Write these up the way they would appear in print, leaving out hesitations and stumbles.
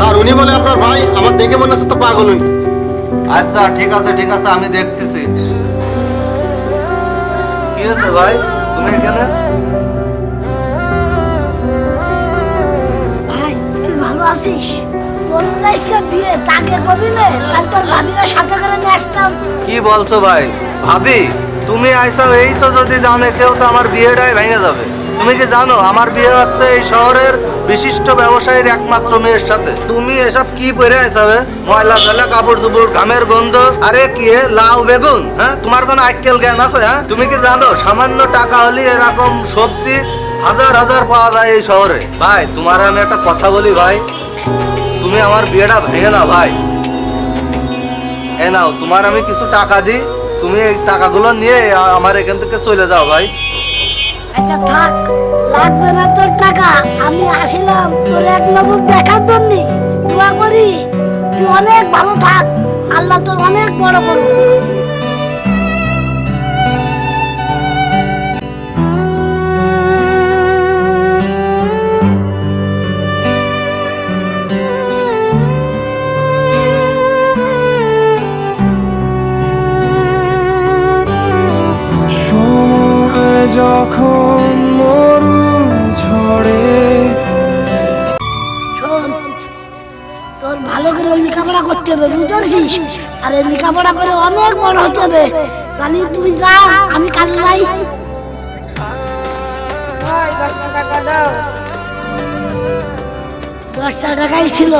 Sir উনি বলে আপনার ভাই, আমার দেখে মনে হচ্ছে তো পাগল উনি। আচ্ছা ঠিক আছে ঠিক আছে, আমি দেখতেছি। কি হয়েছে ভাই, তুমি এখানে? ভাই তুই ভালো আছিস? তোর আজকে বিয়ে, তাকে কবি নে, কাল তোর ভাবিরা সাথে করে নিয়ে আসতাম। কি বলছো ভাই? ভাবি তুমি আইসাও, এই তো যদি জানে কেউ তো আমার বিয়েটাই ভেঙে যাবে। তুমি কি জানো আমার বিয়ে হচ্ছে এই শহরের বিশিষ্ট ব্যবসায়ীর একমাত্র মেয়ের সাথে? তুমি এসব কি পরে আইসাবে? ময়লা ফেলা কাপড় চুপড়, ঘামের গন্ধ। আরে কি লাউ বেগুন, হ্যাঁ? তোমার কোনো আক্কেল জ্ঞান আছে? হ্যাঁ, তুমি কি জানো সামান্য টাকা হলে এরকম সবজি হাজার হাজার পাওয়া যায় এই শহরে? ভাই তোমার আমি একটা কথা বলি ভাই, তুমি আমার বিয়েটা ভেঙে দাও ভাই। এ নাও, তোমার আমি কিছু টাকা দিই, তুমি এই টাকাগুলো নিয়ে আমার এখান থেকে চলে যাও ভাই। আচ্ছা থাক, লাগবে না তোর টাকা। আমি আসিলাম তোর এক নজর দেখার জন্য। দোয়া করি তুই অনেক ভালো থাক, আল্লাহ তোর অনেক বড় করুক। সময় যখন মরু ঝড়ে। শোন, তোর ভালো করে লেখাপড়া করতে হবে, বুঝতে পারছিস? আর এই লেখাপড়া করে অনেক বড় হতে হবে। তাহলে তুই যা, আমি কাজে যাই। ভাই 10 টাকা দাও। 10 টাকাই ছিল।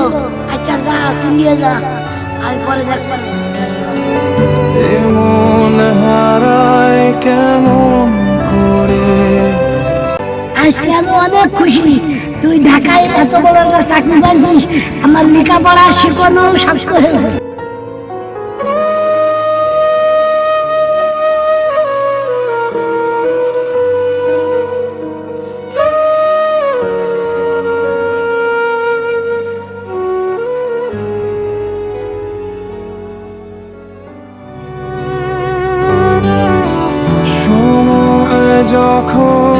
আচ্ছা যা, তুই নিয়ে যা, আমি পরে দেখবো না। এমন হারায় কেমন করে। আজকে আমি অনেক খুশি, তুই ঢাকায় এত বড় একটা চাকরি পাইছিস। আমার লেখাপড়া শেখানো সার্থক হয়েছে। সময় যখন